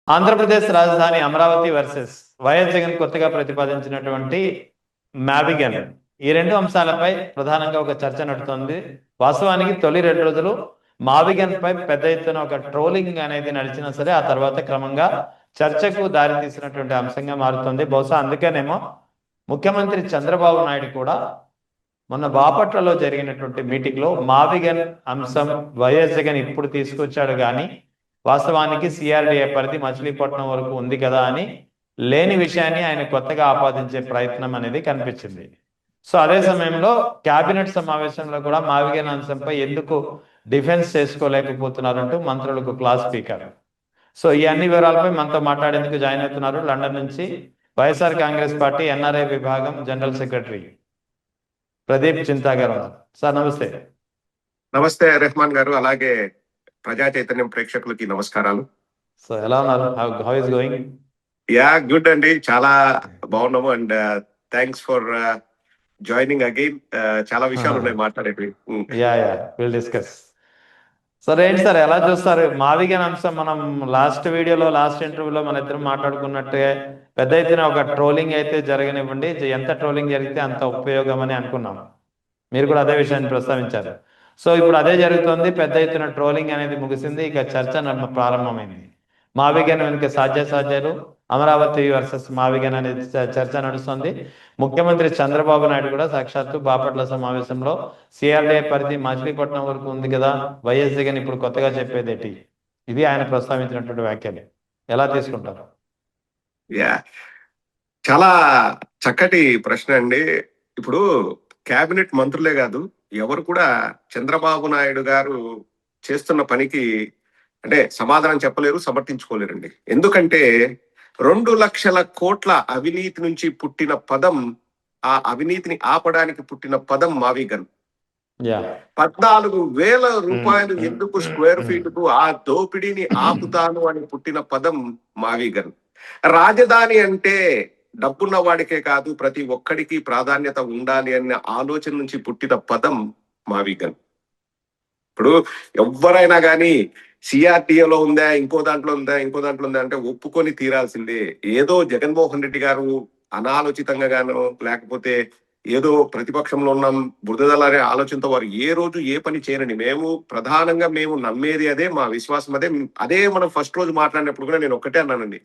ఆంధ్రప్రదేశ్ రాజధాని Amaravati versus YS Jagan కొత్తగా ప్రతిపాదించినటువంటి మ్యావిగన్, ఈ రెండు అంశాలపై ప్రధానంగా ఒక చర్చ నడుతోంది. వాస్తవానికి తొలి 2 రోజులు మావిగన్ పై పెద్ద ఎత్తున ఒక ట్రోలింగ్ అనేది నడిచినా సరే, ఆ తర్వాత క్రమంగా చర్చకు దారి తీసినటువంటి అంశంగా మారుతుంది. బహుశా అందుకేనేమో ముఖ్యమంత్రి చంద్రబాబు నాయుడు కూడా మొన్న బాపట్లలో జరిగినటువంటి మీటింగ్ లో మావిగన్ అంశం వైఎస్ జగన్ ఇప్పుడు తీసుకొచ్చాడు కానీ వాస్తవానికి సిఆర్డిఏ పరిధి మచిలీపట్నం వరకు ఉంది కదా అని లేని విషయాన్ని ఆయన కొత్తగా ఆపాదించే ప్రయత్నం అనేది కనిపించింది. సో అదే సమయంలో కేబినెట్ సమావేశంలో కూడా మావిగన్ అంశంపై ఎందుకు డిఫెన్స్ చేసుకోలేకపోతున్నారంటూ మంత్రులకు క్లాస్ స్పీకర్. సో ఈ అన్ని వివరాలపై మనతో మాట్లాడేందుకు జాయిన్ అవుతున్నారు లండన్ నుంచి వైఎస్ఆర్ కాంగ్రెస్ పార్టీ ఎన్ఆర్ఐ విభాగం జనరల్ సెక్రటరీ ప్రదీప్ చింతా గారు. సార్ నమస్తే. నమస్తే రెహమాన్ గారు, అలాగే ప్రజా చైతన్యం ప్రేక్షకులకి నమస్కారాలు. సో ఎలా ఉన్నారు? How is going? Yeah good అండి, చాలా బాగున్నాము and thanks for joining again. చాలా విషయాలు ఉన్నాయి మాట్లాడేవి. Yeah will discuss. సార్ ఏంటి సార్, ఎలా చూస్తారు మావిగన్ అంశం? మనం లాస్ట్ ఇంటర్వ్యూలో మన ఇద్దరం మాట్లాడుకున్నట్టే పెద్ద ఎత్తున ఒక ట్రోలింగ్ అయితే జరగనివ్వండి, ఎంత ట్రోలింగ్ జరిగితే అంత ఉపయోగం అని అనుకున్నాం. మీరు కూడా అదే విషయాన్ని ప్రస్తావించారు. సో ఇప్పుడు అదే జరుగుతుంది, పెద్ద ఎత్తున ట్రోలింగ్ అనేది ముగిసింది, ఇక చర్చ ప్రారంభమైంది. మావిగన్ వెనుక సాధ్యాసాధ్యాలు, అమరావతి వర్సెస్ మావిగన్ అనేది చర్చ నడుస్తుంది. ముఖ్యమంత్రి చంద్రబాబు నాయుడు కూడా సాక్షాత్తు బాపట్ల సమావేశంలో సిఆర్డీఏ పరిధి మచిలీపట్నం వరకు ఉంది కదా, వైఎస్ జగన్ ఇప్పుడు కొత్తగా చెప్పేదేటి, ఇది ఆయన ప్రస్తావించినటువంటి వ్యాఖ్యలు. ఎలా తీసుకుంటారు? యా, చాలా చక్కటి ప్రశ్న అండి. ఇప్పుడు కేబినెట్ మంత్రులే కాదు, ఎవరు కూడా చంద్రబాబు నాయుడు గారు చేస్తున్న పనికి అంటే సమాధానం చెప్పలేరు, సమర్థించుకోలేరండి. ఎందుకంటే 2,00,000 కోట్ల అవినీతి నుంచి పుట్టిన పదం, ఆ అవినీతిని ఆపడానికి పుట్టిన పదం మావిగన్. 14,000 రూపాయలు ఎందుకు స్క్వేర్ ఫీట్ కు ఆ దోపిడీని ఆపుతాను అని పుట్టిన పదం మావిగన్. రాజధాని అంటే డబ్బున్న వాడికే కాదు, ప్రతి ఒక్కడికి ప్రాధాన్యత ఉండాలి అనే ఆలోచన నుంచి పుట్టిన పదం మావిగన్. ఇప్పుడు ఎవరైనా కానీ సిఆర్టీఏలో ఉందా, ఇంకో దాంట్లో ఉందా అంటే ఒప్పుకొని తీరాల్సిందే. ఏదో జగన్మోహన్ రెడ్డి గారు అనాలోచితంగా గానో లేకపోతే ఏదో ప్రతిపక్షంలో ఉన్నాం బురదలనే ఆలోచనతో వారు ఏ రోజు ఏ పని చేయరండి. ప్రధానంగా మేము నమ్మేది అదే, మా విశ్వాసం అదే. మనం ఫస్ట్ రోజు మాట్లాడినప్పుడు కూడా నేను ఒక్కటే అన్నానండి,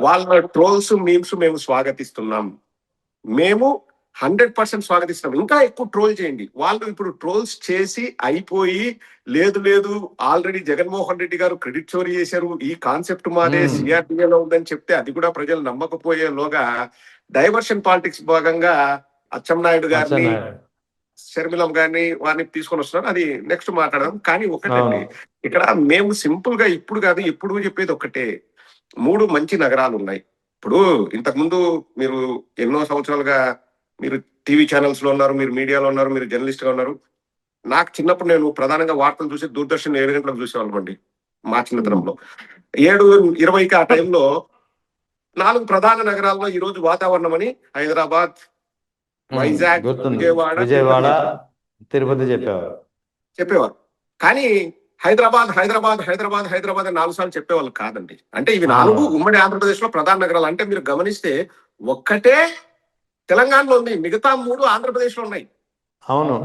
వాళ్ళ ట్రోల్స్ మీమ్స్ మేము స్వాగతిస్తున్నాం, మేము 100% స్వాగతిస్తున్నాం. ఇంకా ఎక్కువ ట్రోల్ చేయండి. వాళ్ళు ఇప్పుడు ట్రోల్స్ చేసి అయిపోయి లేదు ఆల్రెడీ జగన్మోహన్ రెడ్డి గారు క్రెడిట్ చోరీ చేశారు, ఈ కాన్సెప్ట్ మాదే, సిఆర్టీఏలో ఉందని చెప్తే అది కూడా ప్రజలు నమ్మకపోయేలోగా డైవర్షన్ పాలిటిక్స్ భాగంగా అచ్చెన్నాయుడు గారిని, షర్మిలం గారిని వారిని తీసుకొని వస్తున్నారు. అది నెక్స్ట్ మాట్లాడదాం. కానీ ఒకటండి, ఇక్కడ మేము సింపుల్ గా ఇప్పుడు కాదు ఎప్పుడు చెప్పేది ఒకటే, 3 మంచి నగరాలు ఉన్నాయి. ఇప్పుడు ఇంతకుముందు మీరు ఎన్నో సంవత్సరాలుగా మీరు టీవీ ఛానల్స్ లో ఉన్నారు, మీరు మీడియాలో ఉన్నారు, మీరు జర్నలిస్ట్ గా ఉన్నారు. నాకు చిన్నప్పుడు నేను ప్రధానంగా వార్తలు చూసి దూరదర్శన్ 7 గంటలకు చూసేవాళ్ళం అండి. మా చిన్నతనంలో 7:20కి ఆ టైంలో 4 ప్రధాన నగరాల్లో ఈ రోజు వాతావరణం అని హైదరాబాద్, వైజాగ్, విజయవాడ, తిరుపతి చెప్పేవారు. కానీ హైదరాబాద్ అని 4 సార్లు చెప్పేవాళ్ళు కాదండి. అంటే ఇవి 4 ఉమ్మడి ఆంధ్రప్రదేశ్ లో ప్రధాన నగరాలు. అంటే మీరు గమనిస్తే ఒక్కటే తెలంగాణలో ఉంది, మిగతా 3 ఆంధ్రప్రదేశ్ లో ఉన్నాయి. అవును.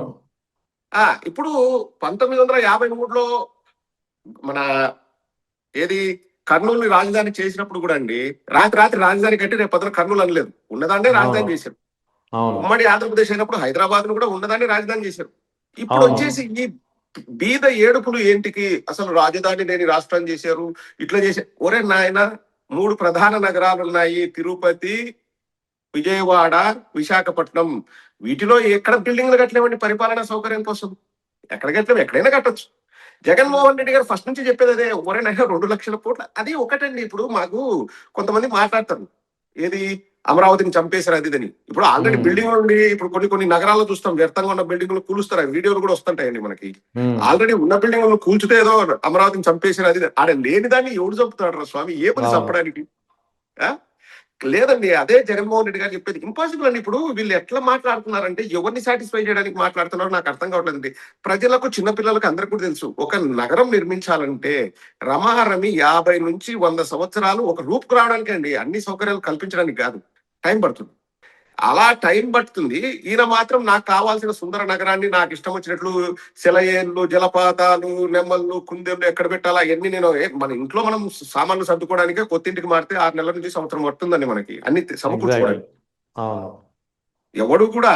ఇప్పుడు 1953లో మన కర్నూలు రాజధాని చేసినప్పుడు కూడా అండి, రాత్రి రాజధాని కట్టి రేపు పొద్దున కర్నూలు అనలేదు, ఉన్నదాన్నే రాజధాని చేశారు. ఉమ్మడి ఆంధ్రప్రదేశ్ అయినప్పుడు హైదరాబాద్ ను కూడా ఉన్నదాన్ని రాజధాని చేశారు. ఇప్పుడు వచ్చేసి ఈ బీద ఏడుపులు ఏంటికి? అసలు రాజధాని లేని రాష్ట్రం చేశారు, ఇట్లా చేశారు. ఒరే నాయన, 3 ప్రధాన నగరాలు ఉన్నాయి, తిరుపతి, విజయవాడ, విశాఖపట్నం. వీటిలో ఎక్కడ బిల్డింగ్లు కట్టలేమండి పరిపాలనా సౌకర్యం కోసం? ఎక్కడ కట్టలేము, ఎక్కడైనా కట్టొచ్చు. జగన్మోహన్ రెడ్డి గారు ఫస్ట్ నుంచి చెప్పేది అదే, ఎవరైనా 2,00,000 కోట్ల. అది ఒకటండి. ఇప్పుడు మాకు కొంతమంది మాట్లాడతారు, ఏది అమరావతిని చంపేశారు అది అని. ఇప్పుడు ఆల్రెడీ బిల్డింగ్ ఉండి, ఇప్పుడు కొన్ని నగరాల్లో చూస్తాం వ్యర్థంగా ఉన్న బిల్డింగ్లు కూలుస్తారు, వీడియోలు కూడా వస్తుంటాయండి మనకి. ఆల్రెడీ ఉన్న బిల్డింగ్లు కూల్చుతే ఏదో అమరావతిని చంపేశారు అది. ఆడ లేని దాన్ని ఎవడు చంపుతాడు రా స్వామి? ఏ పని చంపడానికి? లేదండి, అదే జగన్మోహన్ రెడ్డి గారు చెప్పేది. ఇంపాసిబుల్ అండి. ఇప్పుడు వీళ్ళు ఎట్లా మాట్లాడుతున్నారంటే ఎవరిని సాటిస్ఫై చేయడానికి మాట్లాడుతున్నారో నాకు అర్థం కావట్లేదండి. ప్రజలకు, చిన్నపిల్లలకు అందరికీ కూడా తెలుసు. ఒక నగరం నిర్మించాలంటే రమారమి 50 నుంచి 100 సంవత్సరాలు ఒక రూపుకు రావడానికి అండి, అన్ని సౌకర్యాలు కల్పించడానికి కాదు. టైం పడుతుంది. అలా టైం పడుతుంది. ఈయన మాత్రం నాకు కావాల్సిన సుందర నగరాన్ని నాకు ఇష్టం వచ్చినట్లు సెలయేర్లు, జలపాతాలు, నెమ్మళ్ళు, కుందేళ్ళు ఎక్కడ పెట్టాలా అవన్నీ నేను మన ఇంట్లో మనం సామాన్లు సర్దుకోవడానికే కొత్తింటికి మారితే 6 నెలల నుంచి సంవత్సరం పడుతుందండి మనకి అన్ని ఎగ్జాక్ట్లీ. సమకూర్చుకోవడానికి. అవును. ఎవడు కూడా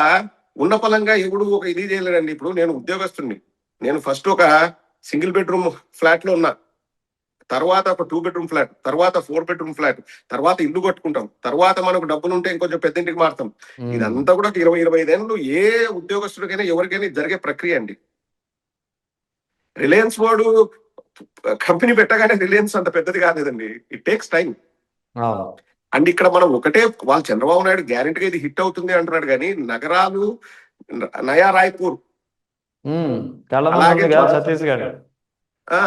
ఉన్న పలంగా ఎవడు ఒక ఇది చేయలేడండి. ఇప్పుడు నేను ఉద్యోగస్తుడిని. నేను ఫస్ట్ ఒక సింగిల్ బెడ్రూమ్ ఫ్లాట్ లో ఉన్నా, తర్వాత ఒక 2 బెడ్రూమ్ ఫ్లాట్, తర్వాత 4 బెడ్రూమ్ ఫ్లాట్, తర్వాత ఇల్లు కట్టుకుంటాం, తర్వాత మనకు డబ్బులు ఉంటే ఇంకొంచెం పెద్ద ఇంటికి మారుతాం. ఉమ్. ఇదంతా కూడా 20-25 ఏళ్ళు ఏ ఉద్యోగస్తుడికైనా ఎవరికైనా ఇది జరిగే ప్రక్రియ అండి. రిలయన్స్ వాడు కంపెనీ పెట్టగానే రిలయన్స్ అంత పెద్దది కాలేదండి. It takes time. అవును. అండ్ ఇక్కడ మనం ఒకటే, వాళ్ళు చంద్రబాబు నాయుడు గ్యారెంటీగా ఇది హిట్ అవుతుంది అంటున్నాడు కానీ నగరాలు, నయా రాయ్పూర్, కళ్ళ ముందు అలాగే ఉంది కదా ఛత్తీస్గఢ్, ఆ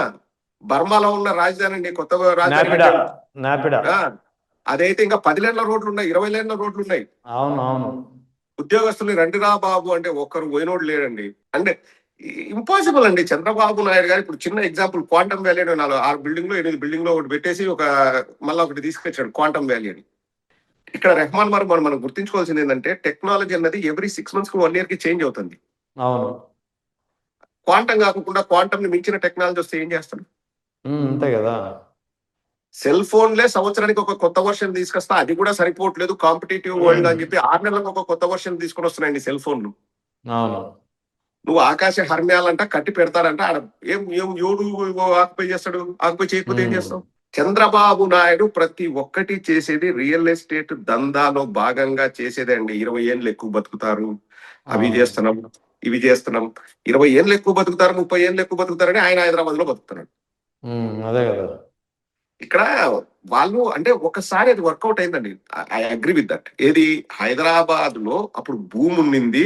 బర్మాలో ఉన్న రాజధాని అండి, కొత్త రాజధాని నాపిడా, కట్టాడు. నాపిడా. ఆ, అదైతే ఇంకా 10 లేన్ల రోడ్లు ఉన్నాయి, 20 లేన్ల రోడ్లు ఉన్నాయి. అవును, అవును. ఉద్యోగస్తులు రండిరా బాబు అంటే ఒక్కరు పోయినోడు లేడండి. అంటే ఇంపాసిబుల్ అండి. చంద్రబాబు నాయుడు గారు ఇప్పుడు చిన్న ఎగ్జాంపుల్ క్వాంటమ్ వ్యాలీ అని 6 బిల్డింగ్ లో 8 బిల్డింగ్ లో ఒకటి పెట్టేసి మళ్ళీ ఒకటి తీసుకొచ్చాడు క్వాంటమ్ వ్యాలీ అని. ఇక్కడ రెహమాన్ మరి మనం గుర్తించుకోవాల్సింది ఏంటంటే టెక్నాలజీ అన్నది ఎవ్రీ 6 months కి 1 year కి చేంజ్ అవుతుంది. అవును. క్వాంటమ్ కాకుండా క్వాంటమ్ ని మించిన టెక్నాలజీ వస్తే ఏం చేస్తాడు? అంతే కదా. సెల్ ఫోన్లే సంవత్సరానికి ఒక కొత్త వర్షన్ తీసుకొస్తా, అది కూడా సరిపోవట్లేదు కాంపిటేటివ్ వరల్డ్ అని చెప్పి 6 నెలలకు ఒక కొత్త వర్షన్ తీసుకొని వస్తున్నాయండి సెల్ ఫోన్లు. అవును. నువ్వు ఆకాశ హర్మ్యాలంట కట్టి పెడతారంట, ఆడ ఏం ఏం ఎవడు ఆక్యుపై చేస్తాడు? ఆక్యుపై చేయకపోతే ఏం చేస్తావు? చంద్రబాబు నాయుడు ప్రతి ఒక్కటి చేసేది రియల్ ఎస్టేట్ దందాలో భాగంగా చేసేదే అండి. 20 ఏళ్ళు ఎక్కువ బతుకుతారు, అవి చేస్తున్నాం, ఇవి చేస్తున్నాం. 20 ఏళ్ళు ఎక్కువ బతుకుతారు, 30 ఏళ్ళు ఎక్కువ బతుకుతారని ఆయన హైదరాబాద్ లో బతుకుతున్నాడు. అదే కదా. ఇక్కడ వాళ్ళు అంటే ఒకసారి అది వర్కౌట్ అయిందండి. I agree with that. ఏది హైదరాబాద్ లో అప్పుడు భూమి ఉండింది.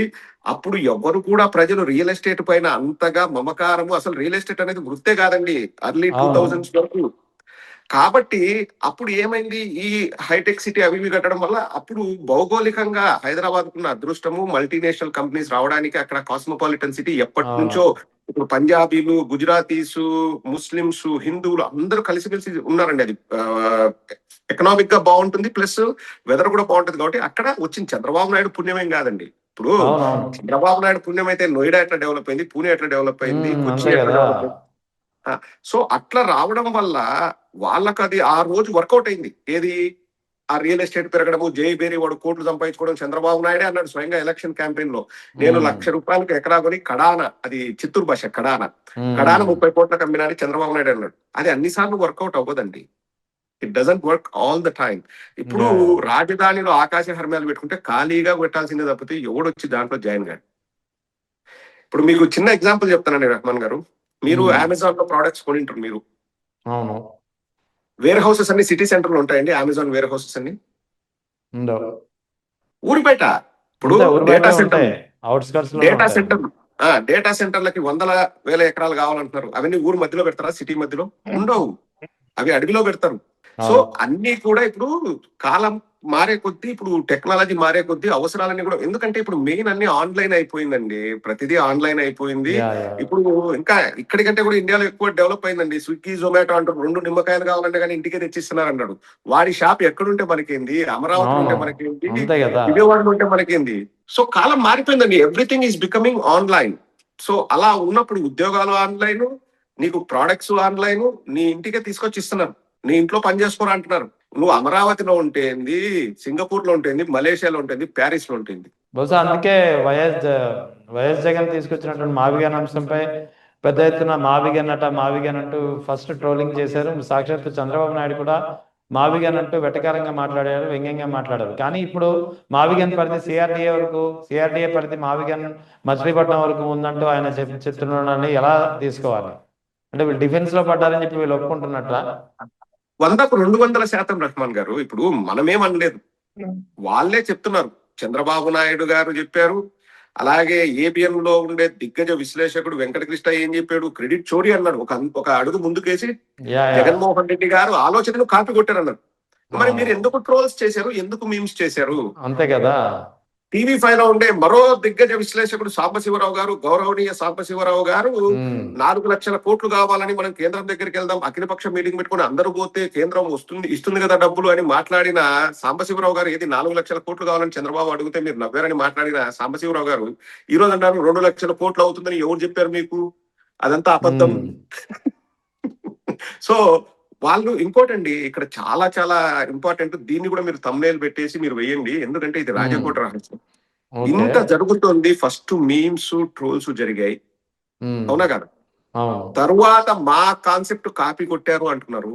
అప్పుడు ఎవరు కూడా ప్రజలు రియల్ ఎస్టేట్ పైన అంతగా మమకారము, అసలు రియల్ ఎస్టేట్ అనేది వృత్తే కాదండి అర్లీ 2000s వరకు. కాబట్టి అప్పుడు ఏమైంది, ఈ హైటెక్ సిటీ అవి ఇవి కట్టడం వల్ల అప్పుడు భౌగోళికంగా హైదరాబాద్ కున్న అదృష్టము, మల్టీనేషనల్ కంపెనీస్ రావడానికి, అక్కడ కాస్మోపాలిటన్ సిటీ ఎప్పటి నుంచో. ఇప్పుడు పంజాబీలు, గుజరాతీస్, ముస్లింస్, హిందువులు అందరూ కలిసిమెలిసి ఉన్నారండి. అది ఎకనామిక్ గా బాగుంటుంది, ప్లస్ వెదర్ కూడా బాగుంటుంది. కాబట్టి అక్కడ వచ్చింది చంద్రబాబు నాయుడు పుణ్యమేం కాదండి. ఇప్పుడు చంద్రబాబు నాయుడు పుణ్యం అయితే నోయిడా ఎట్లా డెవలప్ అయింది, పూణే ఎట్లా డెవలప్ అయింది, కొచ్చి ఎట్లా డెవలప్ అయింది. సో అట్లా రావడం వల్ల వాళ్ళకి అది ఆ రోజు వర్కౌట్ అయింది. ఏది ఆ రియల్ ఎస్టేట్ పెరగడము, జై బేరీ వాడు కోట్లు సంపాదించుకోవడం. చంద్రబాబు నాయుడే అన్నాడు స్వయంగా ఎలక్షన్ క్యాంపెయిన్ లో, నేను ₹1,00,000 ఎకరా కొని కడాన, అది చిత్తూరు భాష కడాన 30 కోట్లకు అమ్మినాని చంద్రబాబు నాయుడు అన్నాడు. అది అన్నిసార్లు వర్కౌట్ అవ్వదండి. It doesn't work all the time. ఇప్పుడు రాజధానిలో ఆకాశ హర్మ్యాలు పెట్టుకుంటే ఖాళీగా పెట్టాల్సిందే తప్పితే ఎవడొచ్చి దాంట్లో జాయిన్ కాదు. ఇప్పుడు మీకు చిన్న ఎగ్జాంపుల్ చెప్తానండి రెహమాన్ గారు. మీరు అమెజాన్ లో ప్రొడక్ట్స్ కొనింటారు. మీరు వేర్ హౌసెస్ అన్ని సిటీ సెంటర్ లో ఉంటాయండి. అమెజాన్ వేర్ హౌసెస్ అన్ని ఊరి బయట. ఇప్పుడు డేటా సెంటర్లకి 100,000 ఎకరాలు కావాలంటున్నారు. అవన్నీ ఊరు మధ్యలో పెడతారా? సిటీ మధ్యలో ఉండవు, అవి అడవిలో పెడతారు. సో అన్ని కూడా ఇప్పుడు కాలం మారే కొద్దీ, ఇప్పుడు టెక్నాలజీ మారే కొద్దీ అవసరాలన్నీ కూడా, ఎందుకంటే ఇప్పుడు మెయిన్ అన్ని ఆన్లైన్ అయిపోయిందండి. ప్రతిదీ ఆన్లైన్ అయిపోయింది. ఇప్పుడు ఇంకా ఇక్కడికంటే కూడా ఇండియాలో ఎక్కువ డెవలప్ అయిందండి. స్విగ్గీ, జొమాటో అంటారు. 2 నిమ్మకాయలు కావాలంటే కానీ ఇంటికే తెచ్చిస్తున్నారు అన్నాడు. వాడి షాప్ ఎక్కడుంటే మనకేంది, అమరావతి ఉంటే మనకేంది, విజయవాడలో ఉంటే మనకేంది. సో కాలం మారిపోయిందండి. Everything is becoming online. So అలా ఉన్నప్పుడు ఉద్యోగాలు ఆన్లైన్, నీకు ప్రోడక్ట్స్ ఆన్లైన్, నీ ఇంటికే తీసుకొచ్చి ఇస్తున్నారు. నీ ఇంట్లో పని చేసుకోరా అంటున్నారు. నువ్వు అమరావతిలో ఉంటేంది, సింగపూర్ లో ఉంటేంది, మలేషియాలో ఉంటేంది, ప్యారిస్ లో ఉంటేంది. బహుశా అందుకే వైఎస్ జగన్ తీసుకొచ్చినటువంటి మావిగన్ అంశంపై పెద్ద ఎత్తున మావిగన్ అంటూ ఫస్ట్ ట్రోలింగ్ చేశారు. సాక్షాత్ చంద్రబాబు నాయుడు కూడా మావిగన్ అంటూ వెటకారంగా మాట్లాడారు, వ్యంగ్యంగా మాట్లాడారు. కానీ ఇప్పుడు మావిగన్ పరిధి సిఆర్డిఏ పరిధి మావిగన్ మచిలీపట్నం వరకు ఉందంటూ ఆయన చెప్తున్నాడని ఎలా తీసుకోవాలి? అంటే వీళ్ళు డిఫెన్స్ లో పడ్డారని చెప్పి వీళ్ళు ఒప్పుకుంటున్నట్ట. 100కు 200% రెహమాన్ గారు. ఇప్పుడు మనమేమనలేదు, వాళ్ళే చెప్తున్నారు. చంద్రబాబు నాయుడు గారు చెప్పారు. అలాగే ఏబిఎన్ లో ఉండే దిగ్గజ విశ్లేషకుడు వెంకటకృష్ణ ఏం చెప్పాడు, క్రెడిట్ చోరీ అన్నాడు. ఒక అడుగు ముందుకేసి జగన్మోహన్ రెడ్డి గారు ఆలోచనను కాపీ కొట్టారన్నారు. మరి మీరు ఎందుకు ట్రోల్స్ చేశారు, ఎందుకు మీమ్స్ చేశారు? అంతే కదా. టీవీ5 లో ఉండే మరో దిగ్గజ విశ్లేషకుడు సాంబశివరావు గారు, గౌరవనీయ సాంబశివరావు గారు, 4 లక్షల కోట్లు కావాలని మనం కేంద్రం దగ్గరికి వెళ్దాం, అఖిలపక్ష మీటింగ్ పెట్టుకుని అందరూ పోతే కేంద్రం ఇస్తుంది కదా డబ్బులు అని మాట్లాడిన సాంబశివరావు గారు, ఏది 4 లక్షల కోట్లు కావాలని చంద్రబాబు అడిగితే మీరు నవ్వారని మాట్లాడిన సాంబశివరావు గారు ఈ రోజు అన్నారు 2 లక్షల కోట్లు అవుతుందని. ఎవరు చెప్పారు మీకు? అదంతా అబద్ధం. సో వాళ్ళు ఇంకోటండి, ఇక్కడ చాలా చాలా ఇంపార్టెంట్, దీన్ని కూడా మీరు thumbnail పెట్టేసి మీరు వేయండి, ఎందుకంటే ఇది రాజకోట రహస్యం. ఇంత జరుగుతుంది, ఫస్ట్ మీమ్స్ ట్రోల్స్ జరిగాయి, అవునా కదా? తరువాత మా కాన్సెప్ట్ కాపీ కొట్టారు అంటున్నారు,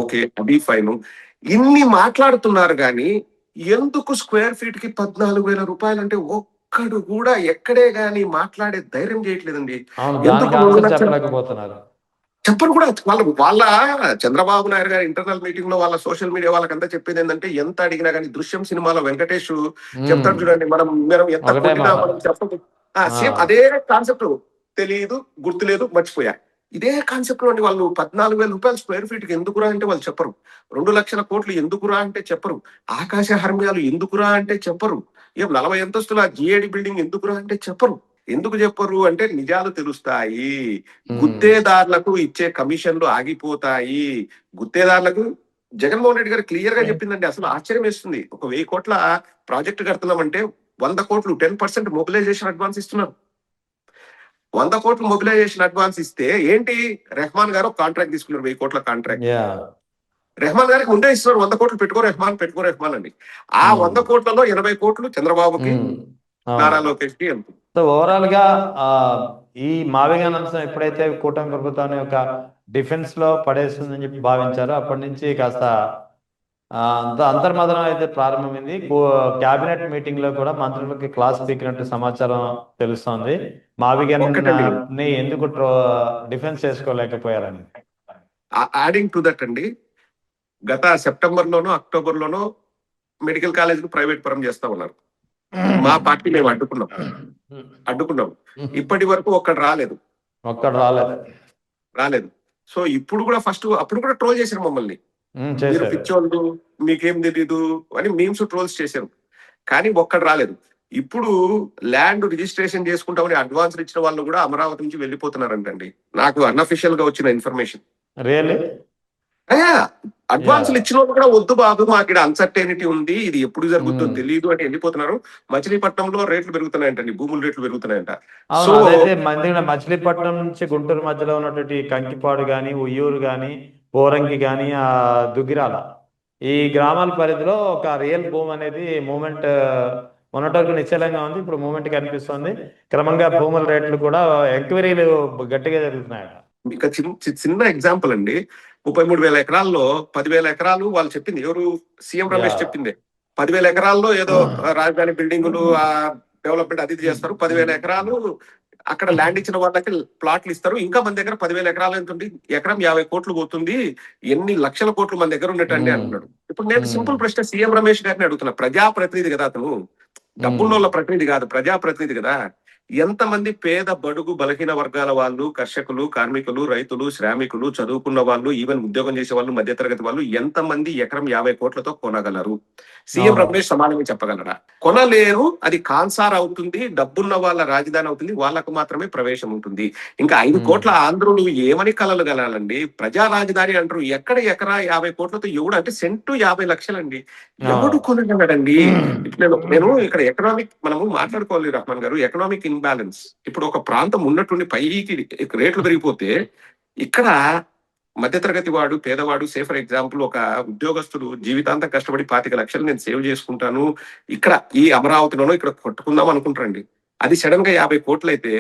ఓకే అది ఫైన్. ఇన్ని మాట్లాడుతున్నారు కానీ ఎందుకు స్క్వేర్ ఫీట్ కి 14,000 రూపాయలు అంటే ఒక్కడు కూడా ఎక్కడే గాని మాట్లాడే ధైర్యం చేయట్లేదండి. చెప్పరు కూడా. వాళ్ళ చంద్రబాబు నాయుడు గారి ఇంటర్నల్ మీటింగ్ లో వాళ్ళ సోషల్ మీడియా వాళ్ళకంతా చెప్పేది ఏంటంటే, ఎంత అడిగినా కానీ దృశ్యం సినిమాలో వెంకటేష్ చెప్తాడు చూడండి, మనం ఎంత కొట్టినా మనం చెప్పదు. సేమ్ అదే కాన్సెప్ట్, తెలియదు, గుర్తులేదు, మర్చిపోయా. ఇదే కాన్సెప్ట్ అండి. వాళ్ళు 14,000 రూపాయలు స్క్వేర్ ఫీట్ కి ఎందుకురా అంటే వాళ్ళు చెప్పరు. 2 లక్షల కోట్లు ఎందుకురా అంటే చెప్పరు. ఆకాశ హర్మ్యాలు ఎందుకురా అంటే చెప్పరు. 40 అంతస్తుల జిఏడి బిల్డింగ్ ఎందుకురా అంటే చెప్పరు. ఎందుకు చెప్పరు అంటే నిజాలు తెలుస్తాయి, గుత్తేదారులకు ఇచ్చే కమిషన్లు ఆగిపోతాయి. గుత్తేదారులకు జగన్మోహన్ రెడ్డి గారు క్లియర్ గా చెప్పిందండి. అసలు ఆశ్చర్యం వేస్తుంది. ఒక 1000 కోట్ల ప్రాజెక్ట్ కడుతున్నామంటే 100 కోట్లు 10% మొబిలైజేషన్ అడ్వాన్స్ ఇస్తున్నారు. 100 కోట్లు మొబిలైజేషన్ అడ్వాన్స్ ఇస్తే ఏంటి, రెహమాన్ గారు కాంట్రాక్ట్ తీసుకున్నారు, 1000 కోట్ల కాంట్రాక్ట్. రెహమాన్ గారికి ముందే ఇస్తున్నారు, 100 కోట్లు పెట్టుకో రెహమాన్ అండి. ఆ 100 కోట్లలో 80 కోట్లు చంద్రబాబుకి, నారా లోకేష్ కి వెళ్తుంది. సో ఓవరాల్ గా ఈ మావిగాన్ అంశం ఎప్పుడైతే కూటమి ప్రభుత్వాన్ని ఒక డిఫెన్స్ లో పడేస్తుందని చెప్పి భావించారో అప్పటి నుంచి కాస్త అంతర్మదనం అయితే ప్రారంభమైంది. క్యాబినెట్ మీటింగ్ లో కూడా మంత్రులకి క్లాస్ పీకినట్టు సమాచారం తెలుస్తోంది. మావిగాన్ ని ఎందుకు డిఫెన్స్ చేసుకోలేకపోయారని. యాడింగ్ టు దట్ అండి, గత సెప్టెంబర్ లోనో అక్టోబర్ లోనో మెడికల్ కాలేజ్ ప్రైవేట్ పరం చేస్తా ఉన్నారు. మా పార్టీ మేము అడ్డుకున్నాం. ఇప్పటి వరకు ఒక్కడు రాలేదు. సో ఇప్పుడు కూడా అప్పుడు కూడా ట్రోల్ చేశారు మమ్మల్ని, మీరు పిచ్చోళ్ళు, మీకేం తెలీదు అని మీమ్స్ ట్రోల్స్ చేశారు. కానీ ఒక్కడు రాలేదు. ఇప్పుడు ల్యాండ్ రిజిస్ట్రేషన్ చేసుకుంటామని అడ్వాన్స్ ఇచ్చిన వాళ్ళు కూడా అమరావతి నుంచి వెళ్ళిపోతున్నారంటండి. నాకు అన్అఫిషియల్ గా వచ్చిన ఇన్ఫర్మేషన్. అడ్వాన్సులు ఇచ్చిన వాళ్ళు కూడా వద్దు బాబు, మాకు ఇక్కడ అన్సర్టైనిటీ ఉంది, ఇది ఎప్పుడు జరుగుతుందో తెలియదు అని వెళ్ళిపోతున్నారు. మచిలీపట్నంలో రేట్లు పెరుగుతున్నాయంటండి, భూముల రేట్లు పెరుగుతున్నాయంట. సో మచిలీపట్నం నుంచి గుంటూరు మధ్యలో ఉన్నటువంటి కంకిపాడు గాని, ఉయ్యూరు గాని, పోరంగి గాని, దుగ్గిరాల, ఈ గ్రామాల పరిధిలో ఒక రియల్ భూమి అనేది మూమెంట్ మొన్నటి వరకు నిశ్చలంగా ఉంది. ఇప్పుడు మూమెంట్ కనిపిస్తుంది. క్రమంగా భూముల రేట్లు కూడా ఎంక్వైరీలు గట్టిగా జరుగుతున్నాయట. ఇక చిన్న ఎగ్జాంపుల్ అండి, 33,000 ఎకరాల్లో 10,000 ఎకరాలు వాళ్ళు చెప్పింది, ఎవరు, సీఎం రమేష్ చెప్పింది, 10,000 ఎకరాల్లో ఏదో రాజధాని బిల్డింగులు డెవలప్మెంట్ అది చేస్తారు. 10,000 ఎకరాలు అక్కడ ల్యాండ్ ఇచ్చిన వాళ్ళకి ప్లాట్లు ఇస్తారు. ఇంకా మన దగ్గర 10,000 ఎకరాలు ఎంత ఉంది, ఎకరం 50 కోట్లు పోతుంది, ఎన్ని లక్షల కోట్లు మన దగ్గర ఉన్నట్టండి అంటున్నాడు. ఇప్పుడు నేను సింపుల్ ప్రశ్న సీఎం రమేష్ గారిని అడుగుతున్నా, ప్రజాప్రతినిధి కదా అతను, డబ్బున్నోళ్ళ ప్రతినిధి కాదు, ప్రజాప్రతినిధి కదా. ఎంతమంది పేద బడుగు బలహీన వర్గాల వాళ్ళు, కర్షకులు, కార్మికులు, రైతులు, శ్రామికులు, చదువుకున్న వాళ్ళు, ఈవెన్ ఉద్యోగం చేసే వాళ్ళు, మధ్యతరగతి వాళ్ళు ఎంతమంది ఎకరం 50 కోట్లతో కొనగలరు? సీఎం రమేష్ సమానంగా చెప్పగలరా? కొనలేరు. అది కాన్సార్ అవుతుంది, డబ్బున్న వాళ్ళ రాజధాని అవుతుంది, వాళ్ళకు మాత్రమే ప్రవేశం ఉంటుంది. ఇంకా 5 కోట్ల ఆంధ్రులు ఏమని కలలు కలాలండి? ప్రజా రాజధాని అంటారు, ఎక్కడ ఎకరా 50 కోట్లతో ఎవడు, అంటే సెంటు 50 లక్షలండి, ఎవడు కొనగలడండి? నేను ఇక్కడ ఎకనామిక్ మనము మాట్లాడుకోవాలి రహమాన్ గారు, ఎకనామిక్ ఇన్బ్యాలెన్స్. ఇప్పుడు ఒక ప్రాంతం ఉన్నట్టుండి పైకి రేట్లు పెరిగిపోతే, ఇక్కడ మధ్యతరగతి వాడు, పేదవాడు, సే ఫర్ ఎగ్జాంపుల్ ఒక ఉద్యోగస్తుడు జీవితాంతం కష్టపడి 25 లక్షలు నేను సేవ్ చేసుకుంటాను, ఇక్కడ ఈ అమరావతిలోనో ఇక్కడ కొట్టుకుందాం అనుకుంటారండి. అది సడన్ గా 50 కోట్లు అయితే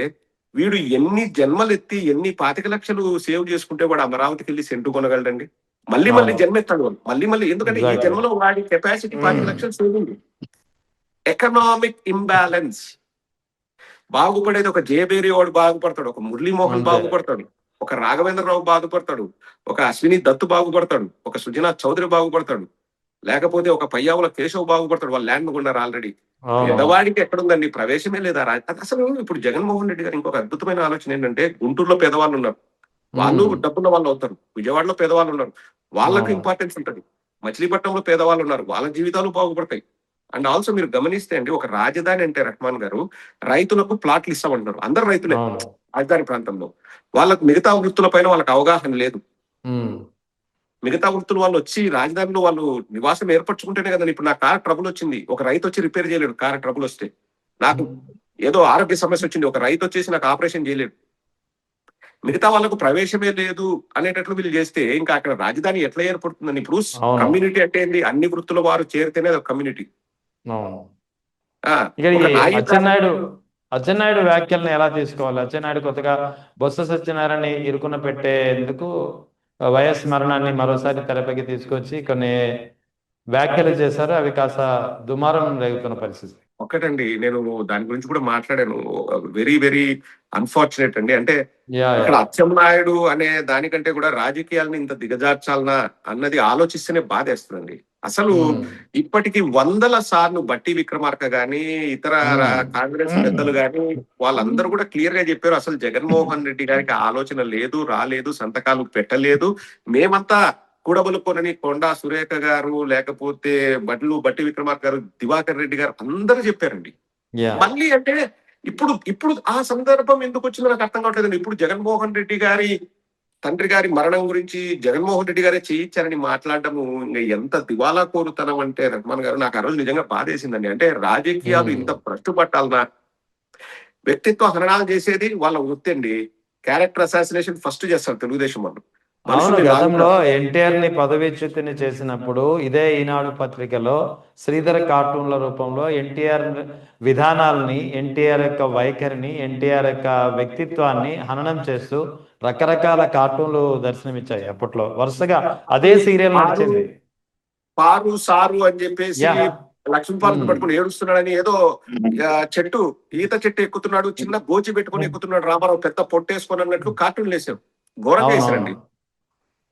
వీడు ఎన్ని జన్మలు ఎత్తి ఎన్ని 25 లక్షలు సేవ్ చేసుకుంటే వాడు అమరావతికి వెళ్ళి సెంటు కొనగలడండి? మళ్ళీ జన్మ ఎత్తాడు మళ్ళీ, ఎందుకంటే ఈ జన్మలో వాడి కెపాసిటీ 25 లక్షలు సేవ్ ఉంది. Economic imbalance. బాగుపడేది ఒక జేబేరి వాడు బాగుపడతాడు, ఒక మురళీమోహన్ బాగుపడతాడు, ఒక రాఘవేంద్రరావు బాగుపడతాడు, ఒక అశ్విని దత్తు బాగుపడతాడు, ఒక సుజనాథ్ చౌదరి బాగుపడతాడు, లేకపోతే ఒక పయ్యావుల కేశవ్ బాగుపడతాడు. వాళ్ళు ల్యాండ్ కొన్నారు ఆల్రెడీ. పేదవాడికి ఎక్కడుందండి, ప్రవేశమే లేదా? అసలు ఇప్పుడు జగన్మోహన్ రెడ్డి గారు ఇంకొక అద్భుతమైన ఆలోచన ఏంటంటే, గుంటూరులో పేదవాళ్ళు ఉన్నారు, వాళ్ళు డబ్బున్న వాళ్ళు అవుతారు. విజయవాడలో పేదవాళ్ళు ఉన్నారు, వాళ్ళకు ఇంపార్టెన్స్ ఉంటుంది. మచిలీపట్నంలో పేదవాళ్ళు ఉన్నారు, వాళ్ళ జీవితాలు బాగుపడతాయి. అండ్ ఆల్సో మీరు గమనిస్తే అండి, ఒక రాజధాని అంటే రెహమాన్ గారు రైతులకు ప్లాట్లు ఇస్తామంటున్నారు. అందరు రైతులే అవును. రాజధాని ప్రాంతంలో. వాళ్ళకు మిగతా వృత్తుల పైన వాళ్ళకి అవగాహన లేదు. ఉమ్. మిగతా వృత్తుల వాళ్ళు వచ్చి రాజధానిలో వాళ్ళు నివాసం ఏర్పరచుకుంటేనే కదండి. ఇప్పుడు నా కార్ ట్రబుల్ వచ్చింది, ఒక రైతు వచ్చి రిపేర్ చేయలేడు. కార్ ట్రబుల్ వస్తే, నాకు ఏదో ఆరోగ్య సమస్య వచ్చింది, ఒక రైతు వచ్చేసి నాకు ఆపరేషన్ చేయలేడు. మిగతా వాళ్ళకు ప్రవేశమే లేదు అనేటట్లు వీళ్ళు చేస్తే ఇంకా అక్కడ రాజధాని ఎట్లా ఏర్పడుతుందని. ఇప్పుడు అవును. కమ్యూనిటీ అంటే ఏంది, అన్ని వృత్తుల వారు చేరితేనే అది కమ్యూనిటీ. అవును. ఇక ఒక ఈ నాయి అచ్చెన్నాయుడు వ్యాఖ్యలను ఎలా తీసుకోవాలి? అచ్చెన్నాయుడు కొత్తగా బొత్స సత్యనారాయణ ఇరుకున పెట్టేందుకు వైఎస్ మరణాన్ని మరోసారి తెరపైకి తీసుకొచ్చి కొన్ని వ్యాఖ్యలు చేశారు. అవి కాస్త దుమారం రేగుతున్న పరిస్థితి. ఒక్కటండి, నేను దాని గురించి కూడా మాట్లాడాను. వెరీ వెరీ అన్ఫార్చునేట్ అండి. అంటే యా ఇక్కడ అచ్చెన్నాయుడు అనే దానికంటే కూడా రాజకీయాలను ఇంత దిగజార్చాలనా అన్నది ఆలోచిస్తేనే బాధేస్తుందండి. అసలు ఇప్పటికి వందల సార్లు బట్టి విక్రమార్క గాని, ఇతర కాంగ్రెస్ పెద్దలు గాని వాళ్ళందరూ కూడా క్లియర్ గా చెప్పారు, అసలు జగన్మోహన్ రెడ్డి గారికి ఆలోచన లేదు, రాలేదు, సంతకాలు పెట్టలేదు. మేమంతా కూడబలుకోనని కొండా సురేఖ గారు, లేకపోతే బట్టి విక్రమార్క గారు, దివాకర్ రెడ్డి గారు అందరూ చెప్పారండి. యా మళ్ళీ అంటే ఇప్పుడు ఇప్పుడు ఆ సందర్భం ఎందుకు వచ్చిందో నాకు అర్థం కావట్లేదండి. ఇప్పుడు జగన్మోహన్ రెడ్డి గారి తండ్రి గారి మరణం గురించి జగన్మోహన్ రెడ్డి గారే చేయించారని మాట్లాడడము ఇంకా ఎంత దివాలా కోరుతనం అంటే, రెహమాన్ గారు నాకు ఆ రోజు నిజంగా బాధేసిందండి. అంటే రాజకీయాలు ఇంత భ్రష్టు పట్టాలనా? వ్యక్తిత్వ హననాలు చేసేది వాళ్ళ వృత్తి అండి. క్యారెక్టర్ అసాసినేషన్ ఫస్ట్ చేస్తారు తెలుగుదేశం వాళ్ళు. అవును. మనుషుల్ని గతంలో లాగుతారు. ఎన్టీఆర్ ని పదవీచ్యుతిని చేసినప్పుడు ఇదే ఈనాడు పత్రికలో శ్రీధర్ కార్టూన్ల రూపంలో ఎన్టీఆర్ విధానాలని, ఎన్టీఆర్ యొక్క వైఖరిని, ఎన్టీఆర్ యొక్క వ్యక్తిత్వాన్ని హననం చేస్తూ రకరకాల కార్టూన్లు దర్శనమిచ్చాయి. అప్పట్లో వరుసగా అదే సీరియల్ నడిచింది. పారు సారు అని చెప్పేసి యా లక్ష్మీపార్వతి పట్టుకుని ఏడుస్తున్నాడని, ఏదో చెట్టు ఈత చెట్టు ఎక్కుతున్నాడు, చిన్న గోచి పెట్టుకుని ఎక్కుతున్నాడు రామారావు, పెద్ద పొట్టేసుకొని అన్నట్లు కార్టూన్లు వేసారు. ఘోరంగా వేసారండి.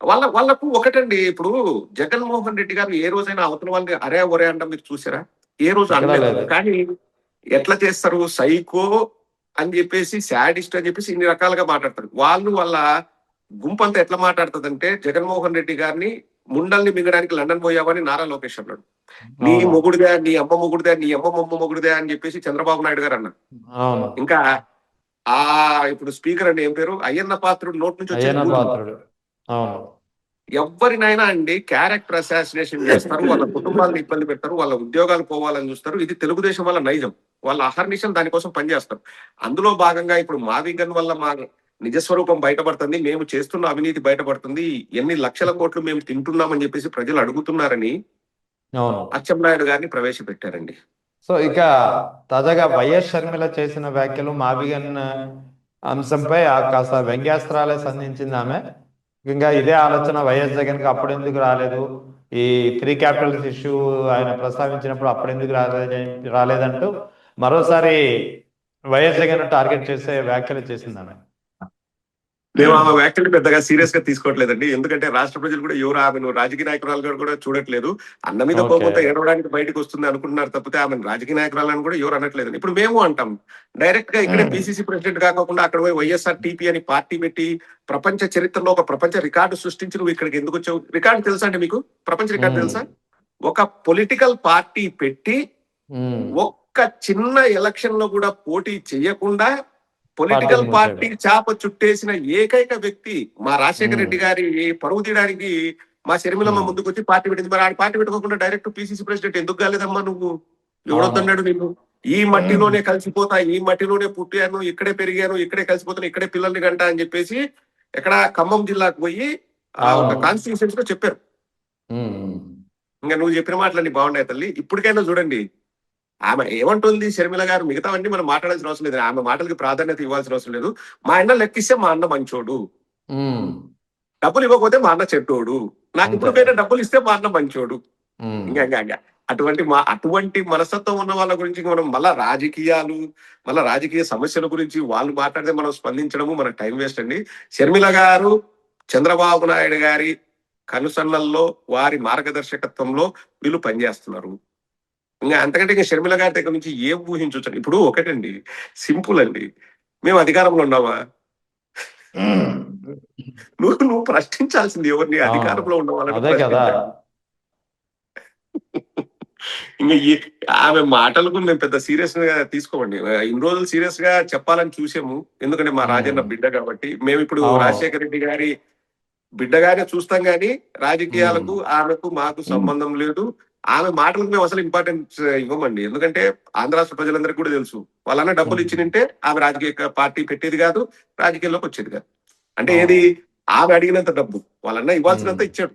వాళ్ళకు ఒకటండి, ఇప్పుడు జగన్మోహన్ రెడ్డి గారు ఏ రోజైనా అవతల వాళ్ళని అరే ఒరే అంటాం మీరు చూసారా? ఏ రోజు అనలేదు. కానీ ఎట్లా చేస్తారు, సైకో అని చెప్పేసి, శాడిస్ట్ అని చెప్పేసి ఇన్ని రకాలుగా మాట్లాడతారు. వాళ్ళ గుంపంతా ఎట్లా మాట్లాడుతుందంటే, జగన్మోహన్ రెడ్డి గారిని ముండల్ని మింగడానికి లండన్ పోయావని నారా లోకేష్ అన్నాడు. నీ మొగుడుదే, నీ అమ్మ మొగుడుదే, నీ అమ్మ మొగుడుదే అని చెప్పేసి చంద్రబాబు నాయుడు గారు అన్నారు. ఇంకా ఆ ఇప్పుడు స్పీకర్ అండి, ఏం పేరు, అయ్యన్న పాత్రుడు నోట్ నుంచి వచ్చే ఎవరినైనా అండి క్యారెక్టర్ అసాసినేషన్ చేస్తారు, వాళ్ళ కుటుంబాలను ఇబ్బంది పెడతారు, వాళ్ళ ఉద్యోగాలు పోవాలని చూస్తారు. ఇది తెలుగుదేశం వల్ల నైజం. వాళ్ళ అహర్నిశం దానికోసం పనిచేస్తారు. అందులో భాగంగా ఇప్పుడు మావిగన్ వల్ల మా నిజస్వరూపం బయటపడుతుంది, మేము చేస్తున్న అవినీతి బయటపడుతుంది, ఎన్ని లక్షల కోట్లు మేము తింటున్నామని చెప్పేసి ప్రజలు అడుగుతున్నారని అచ్చెన్నాయుడు గారిని ప్రవేశపెట్టారండి. సో ఇక తాజాగా వైఎస్ షర్మిల చేసిన వ్యాఖ్యలు మావిగన్ అంశంపై కాస్త వ్యంగ్యాస్త్రాలే సంధించింది ఆమె. ఇంకా ఇదే ఆలోచన వైఎస్ జగన్ కి అప్పుడు ఎందుకు రాలేదు, ఈ 3 క్యాపిటల్స్ ఇష్యూ ఆయన ప్రస్తావించినప్పుడు అప్పుడెందుకు రాలేదంటూ మరోసారి వైఎస్ జగన్ టార్గెట్ చేసే వ్యాఖ్యలు చేసింది ఆమె. మేము ఆమె వ్యాఖ్యలు పెద్దగా సీరియస్ గా తీసుకోవట్లేదండి. ఎందుకంటే రాష్ట్ర ప్రజలు కూడా ఎవరు ఆమెను రాజకీయ నాయకురాలు కూడా చూడట్లేదు. అన్న మీద కోపంతో ఏడవడానికి బయటకు వస్తుంది అనుకుంటున్నారు తప్పితే ఆమె రాజకీయ నాయకురాలను కూడా ఎవరు అనట్లేదండి. ఇప్పుడు మేము అంటాం, డైరెక్ట్ గా ఇక్కడే పిసిసి ప్రెసిడెంట్ కాకుండా అక్కడ పోయి వైఎస్ఆర్ టీపీ అని పార్టీ పెట్టి ప్రపంచ చరిత్రలో ఒక ప్రపంచ రికార్డు సృష్టించి నువ్వు ఇక్కడికి ఎందుకు వచ్చావు? రికార్డు తెలుసా అండి మీకు? ప్రపంచ రికార్డు తెలుసా? ఒక పొలిటికల్ పార్టీ పెట్టి ఒక్క చిన్న ఎలక్షన్ లో కూడా పోటీ చేయకుండా పొలిటికల్ పార్టీ చాప చుట్టేసిన ఏకైక వ్యక్తి మా రాజశేఖర రెడ్డి గారి పరువు తీయడానికి మా షర్మిలమ్మ ముందుకు వచ్చి పార్టీ పెట్టింది. మరి ఆ పార్టీ పెట్టుకోకుండా డైరెక్ట్ పిసిసి ప్రెసిడెంట్ ఎందుకు కాలేదమ్మా నువ్వు? ఎవడొద్దన్నాడు నీకు? ఈ మట్టిలోనే కలిసిపోతా, ఈ మట్టిలోనే పుట్టాను, ఇక్కడే పెరిగాను, ఇక్కడే కలిసిపోతాను, ఇక్కడే పిల్లల్ని గంట అని చెప్పేసి ఎక్కడ ఖమ్మం జిల్లాకు పోయి ఒక కాన్స్టిట్యూషన్స్ లో చెప్పారు. ఇంకా నువ్వు చెప్పిన మాటలన్నీ బాగున్నాయి తల్లి. ఇప్పటికైనా చూడండి, ఆమె ఏమంటుంది షర్మిల గారు, మిగతావన్నీ మనం మాట్లాడాల్సిన అవసరం లేదు, ఆమె మాటలకి ప్రాధాన్యత ఇవ్వాల్సిన అవసరం లేదు. మా అన్న లెక్కిస్తే మా అన్న మంచోడు, డబ్బులు ఇవ్వకపోతే మా అన్న చెడ్డోడు, నాకు ఇప్పుడు పోయిన డబ్బులు ఇస్తే మా అన్న మంచోడు. ఇంకా అటువంటి మనస్తత్వం ఉన్న వాళ్ళ గురించి మనం మళ్ళా రాజకీయ సమస్యల గురించి వాళ్ళు మాట్లాడితే మనం స్పందించడము మన టైం వేస్ట్ అండి. షర్మిల గారు చంద్రబాబు నాయుడు గారి కనుసన్నల్లో, వారి మార్గదర్శకత్వంలో వీళ్ళు పనిచేస్తున్నారు. ఇంకా అంతకంటే ఇంకా షర్మిల గారి దగ్గర నుంచి ఏం ఊహించవచ్చు? ఇప్పుడు ఒకటండి, సింపుల్ అండి, మేము అధికారంలో ఉన్నామా? నువ్వు ప్రశ్నించాల్సింది ఎవరిని? అధికారంలో ఉన్న వాళ్ళని. ఇంకా ఆమె మాటలకు మేము పెద్ద సీరియస్ గా తీసుకోమండి. ఇన్ని రోజులు సీరియస్ గా చెప్పాలని చూసాము. ఎందుకంటే మా రాజన్న బిడ్డ కాబట్టి. మేము ఇప్పుడు అవును. రాజశేఖర రెడ్డి గారి బిడ్డగానే చూస్తాం గానీ రాజకీయాలకు ఆమెకు మాకు సంబంధం లేదు. ఆమె మాటలకు మేము అసలు ఇంపార్టెన్స్ ఇవ్వమండి. ఎందుకంటే ఆంధ్ర రాష్ట్ర ప్రజలందరికీ కూడా తెలుసు. వాళ్ళన్న డబ్బులు ఇచ్చినంటే ఆమె రాజకీయ పార్టీ పెట్టేది కాదు, రాజకీయాల్లోకి వచ్చేది కాదు. అంటే ఏది ఆమె అడిగినంత డబ్బు వాళ్ళన్న ఇవ్వాల్సినంత ఇచ్చాడు.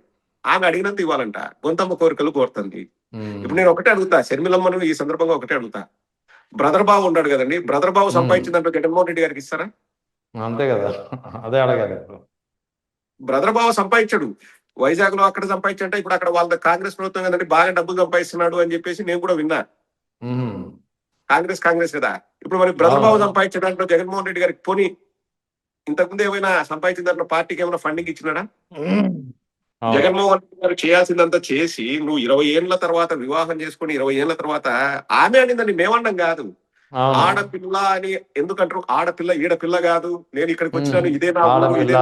ఆమె అడిగినంత ఇవ్వాలంట. గొంతమ్మ కోరికలు కోరుతుంది. ఇప్పుడు నేను ఒకటే అడుగుతా, షర్మిలమ్మను ఈ సందర్భంగా ఒకటే అడుగుతా. బ్రదర్ బాబు ఉన్నాడు కదండి, బ్రదర్ బాబు సంపాదించిందంటే జగన్మోహన్ రెడ్డి గారికి ఇస్తారా? అంతే కదా, అదే అడగాలి ఇప్పుడు. బ్రదర్ బావ సంపాదించాడు. వైజాగ్ లో అక్కడ సంపాదించంటే ఇప్పుడు అక్కడ వాళ్ళ కాంగ్రెస్ ప్రభుత్వం కదండి బాగా డబ్బులు సంపాదిస్తున్నాడు అని చెప్పేసి నేను కూడా విన్నా. కాంగ్రెస్ కదా. ఇప్పుడు మరి బ్రదర్ బావ సంపాదించడంలో జగన్మోహన్ రెడ్డి గారికి పోనీ ఇంతకుముందు ఏమైనా సంపాదించిన దాంట్లో పార్టీకి ఏమైనా ఫండింగ్ ఇచ్చినాడా? జగన్మోహన్ రెడ్డి గారు చేయాల్సిందంతా చేసి నువ్వు 20 ఏళ్ల తర్వాత వివాహం చేసుకుని 20 ఏళ్ల తర్వాత ఆమె అనిందని మేమన్నాం కాదు. ఆడపిల్ల అని ఎందుకంటారు? ఆడపిల్ల ఈడపిల్ల కాదు, నేను ఇక్కడికి వచ్చినాను ఇదే నా ఊరు, ఇదే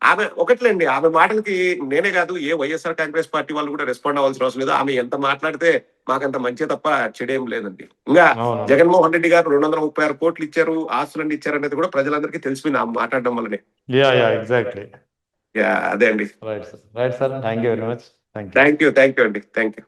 ఆమె ఒకట్లేండి. ఆమె మాటలకి నేనే కాదు ఏ వైఎస్ఆర్ కాంగ్రెస్ పార్టీ వాళ్ళు కూడా రెస్పాండ్ అవ్వాల్సిన అవసరం లేదు. ఆమె ఎంత మాట్లాడితే మాకంత మంచి తప్ప చెడేం లేదండి. ఇంకా జగన్మోహన్ రెడ్డి గారు 236 కోట్లు ఇచ్చారు, ఆస్తులన్నీ ఇచ్చారు అనేది కూడా ప్రజలందరికీ తెలిసిపోయింది ఆమె మాట్లాడడం వల్లనే. ఎగ్జాక్ట్లీ. అదే అండి. Right sir, thank you very much. Thank you అండి. Thank you.